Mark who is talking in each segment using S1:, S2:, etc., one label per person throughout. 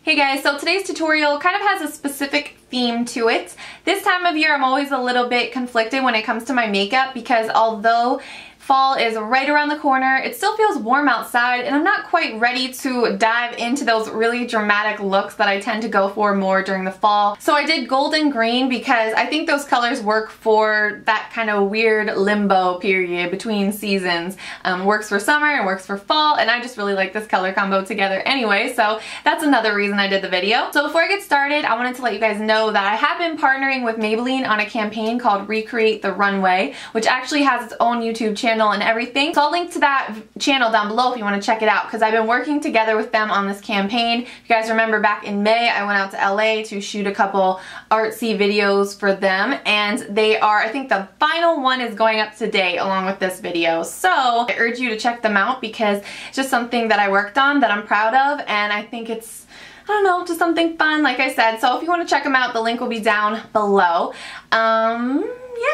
S1: Hey guys, so today's tutorial kind of has a specific theme to it. This time of year I'm always a little bit conflicted when it comes to my makeup because although fall is right around the corner, it still feels warm outside and I'm not quite ready to dive into those really dramatic looks that I tend to go for more during the fall. So I did gold and green because I think those colors work for that kind of weird limbo period between seasons. Works for summer and works for fall, and I just really like this color combo together anyway, so that's another reason I did the video. So before I get started, I wanted to let you guys know that I have been partnering with Maybelline on a campaign called Recreate the Runway, which actually has its own YouTube channel and everything. So I'll link to that channel down below if you want to check it out because I've been working together with them on this campaign. If you guys remember back in May, I went out to LA to shoot a couple artsy videos for them, and they are, I think the final one is going up today along with this video. So I urge you to check them out because it's just something that I worked on that I'm proud of, and I think it's, I don't know, just something fun, like I said. So if you want to check them out, the link will be down below.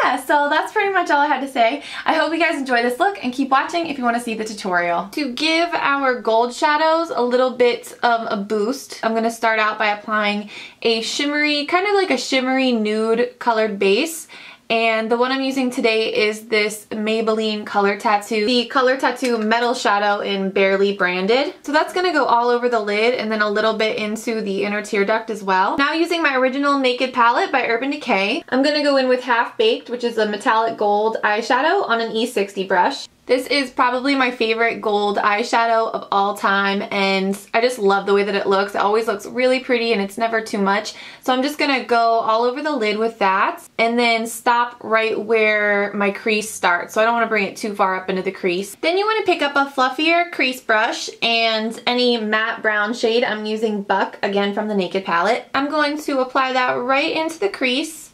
S1: Yeah, so that's pretty much all I had to say. I hope you guys enjoy this look and keep watching if you want to see the tutorial. To give our gold shadows a little bit of a boost, I'm going to start out by applying a shimmery, kind of like a shimmery nude colored base. And the one I'm using today is this Maybelline Color Tattoo, the Color Tattoo Metal Shadow in Barely Branded. So that's going to go all over the lid and then a little bit into the inner tear duct as well. Now using my original Naked palette by Urban Decay, I'm going to go in with Half Baked, which is a metallic gold eyeshadow on an E60 brush. This is probably my favorite gold eyeshadow of all time, and I just love the way that it looks. It always looks really pretty and it's never too much. So I'm just gonna go all over the lid with that and then stop right where my crease starts. So I don't want to bring it too far up into the crease. Then you want to pick up a fluffier crease brush and any matte brown shade. I'm using Buck, again from the Naked palette. I'm going to apply that right into the crease.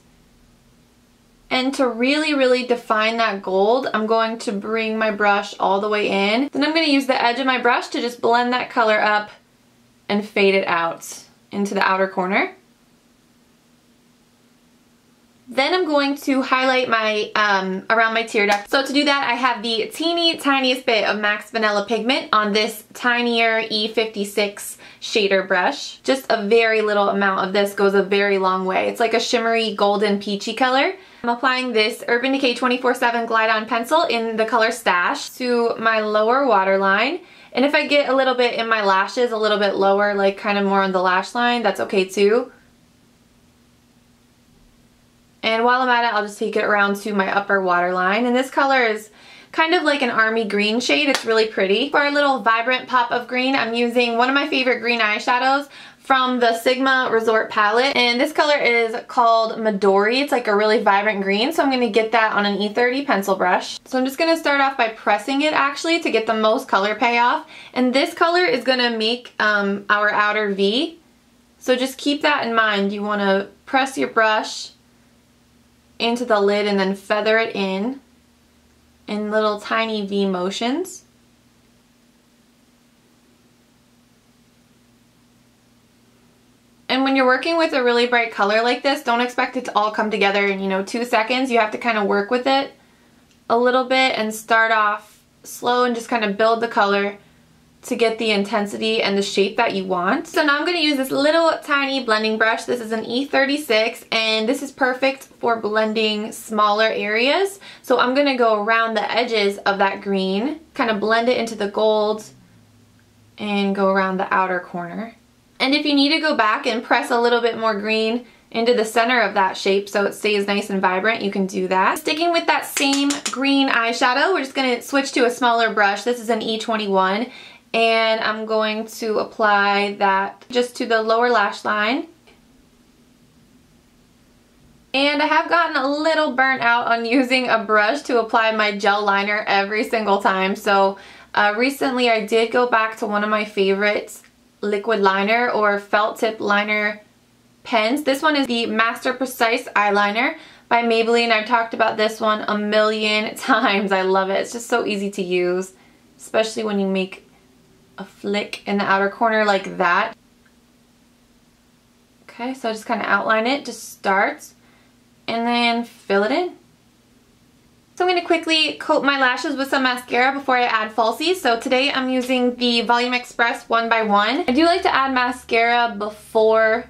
S1: And to really define that gold, I'm going to bring my brush all the way in. Then I'm going to use the edge of my brush to just blend that color up and fade it out into the outer corner. Then I'm going to highlight my, around my tear duct. So to do that, I have the teeny tiniest bit of MAC's Vanilla Pigment on this tinier E56 shader brush. Just a very little amount of this goes a very long way. It's like a shimmery golden peachy color. I'm applying this Urban Decay 24/7 Glide On Pencil in the color Stash to my lower waterline. And if I get a little bit in my lashes, a little bit lower, like kind of more on the lash line, that's okay too. And while I'm at it, I'll just take it around to my upper waterline. And this color is kind of like an army green shade. It's really pretty. For a little vibrant pop of green, I'm using one of my favorite green eyeshadows from the Sigma Resort palette, and this color is called Midori. It's like a really vibrant green, so I'm going to get that on an E30 pencil brush. So I'm just going to start off by pressing it actually to get the most color payoff, and this color is going to make our outer V, so just keep that in mind. You want to press your brush into the lid and then feather it in little tiny V motions. And when you're working with a really bright color like this, don't expect it to all come together in, 2 seconds. You have to kind of work with it a little bit and start off slow and just kind of build the color to get the intensity and the shape that you want. So now I'm going to use this little tiny blending brush. This is an E36 and this is perfect for blending smaller areas. So I'm going to go around the edges of that green, kind of blend it into the gold and go around the outer corner. And if you need to go back and press a little bit more green into the center of that shape so it stays nice and vibrant, you can do that. Sticking with that same green eyeshadow, we're just going to switch to a smaller brush. This is an E21, and I'm going to apply that just to the lower lash line. And I have gotten a little burnt out on using a brush to apply my gel liner every single time. So recently I did go back to one of my favorites liquid liner or felt tip liner pens. This one is the Master Precise eyeliner by Maybelline. I've talked about this one a million times. I love it. It's just so easy to use, especially when you make a flick in the outer corner like that. Okay, so I just kind of outline it, just start, and then fill it in. So I'm going to quickly coat my lashes with some mascara before I add falsies. So today I'm using the Volume Express 1x1. I do like to add mascara before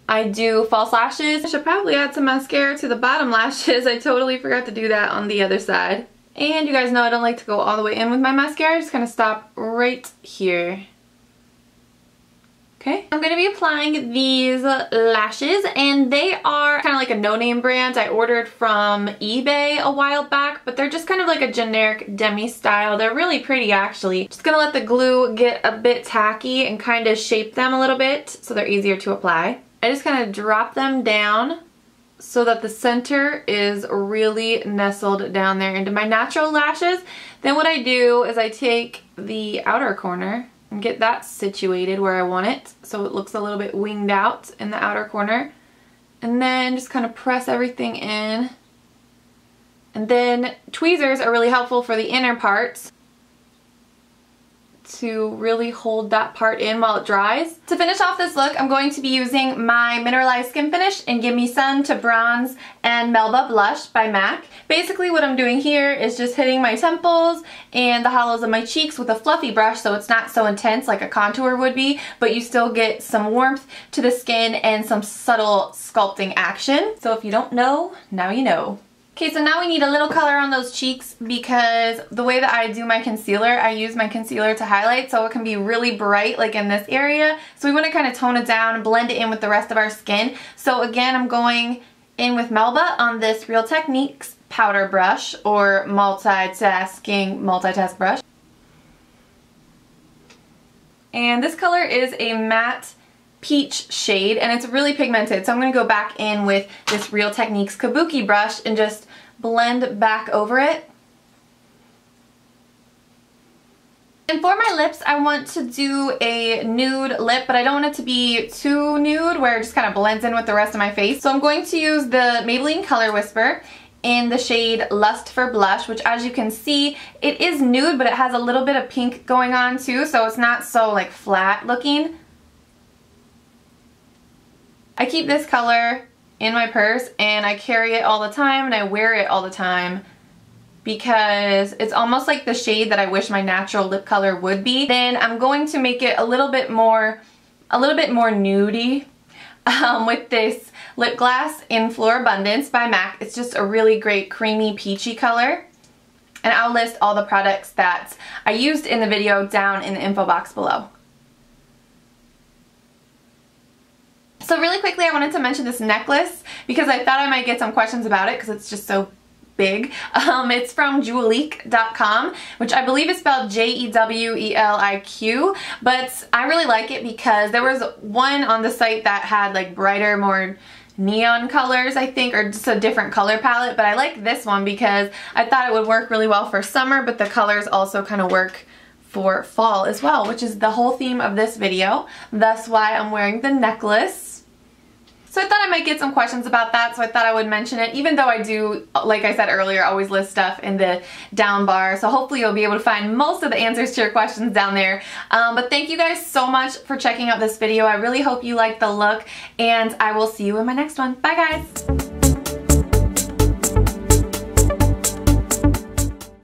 S1: I do false lashes. I should probably add some mascara to the bottom lashes. I totally forgot to do that on the other side. And you guys know I don't like to go all the way in with my mascara. I just kind of stop right here. Okay, I'm going to be applying these lashes, and they are kind of like a no-name brand. I ordered from eBay a while back, but they're just kind of like a generic demi style. They're really pretty actually. Just going to let the glue get a bit tacky and kind of shape them a little bit so they're easier to apply. I just kind of drop them down so that the center is really nestled down there into my natural lashes. Then what I do is I take the outer corner and get that situated where I want it so it looks a little bit winged out in the outer corner, and then just kind of press everything in. And then tweezers are really helpful for the inner parts to really hold that part in while it dries. To finish off this look, I'm going to be using my Mineralized Skin Finish in Give Me Sun to Bronze and Melba Blush by MAC. Basically what I'm doing here is just hitting my temples and the hollows of my cheeks with a fluffy brush so it's not so intense like a contour would be, but you still get some warmth to the skin and some subtle sculpting action. So if you don't know, now you know. Okay, so now we need a little color on those cheeks because the way that I do my concealer, I use my concealer to highlight so it can be really bright like in this area. So we want to kind of tone it down and blend it in with the rest of our skin. So again, I'm going in with Melba on this Real Techniques powder brush or multitask brush. And this color is a matte peach shade and it's really pigmented, so I'm going to go back in with this Real Techniques Kabuki brush and just blend back over it. And for my lips, I want to do a nude lip, but I don't want it to be too nude where it just kind of blends in with the rest of my face. So I'm going to use the Maybelline Color Whisper in the shade Lust for Blush, which as you can see, it is nude, but it has a little bit of pink going on too, so it's not so like flat looking. I keep this color in my purse and I carry it all the time and I wear it all the time because it's almost like the shade that I wish my natural lip color would be. Then I'm going to make it a little bit more nudie with this lip gloss in Florabundance by MAC. It's just a really great creamy peachy color. And I'll list all the products that I used in the video down in the info box below. So really quickly, I wanted to mention this necklace because I thought I might get some questions about it because it's just so big. It's from Jewelique.com, which I believe is spelled Jeweliq, but I really like it because there was one on the site that had like brighter, more neon colors, I think, or just a different color palette, but I like this one because I thought it would work really well for summer, but the colors also kind of work for fall as well, which is the whole theme of this video. That's why I'm wearing the necklace. So I thought I might get some questions about that, so I thought I would mention it, even though I do, like I said earlier, always list stuff in the down bar, so hopefully you'll be able to find most of the answers to your questions down there. But thank you guys so much for checking out this video. I really hope you liked the look, and I will see you in my next one. Bye guys!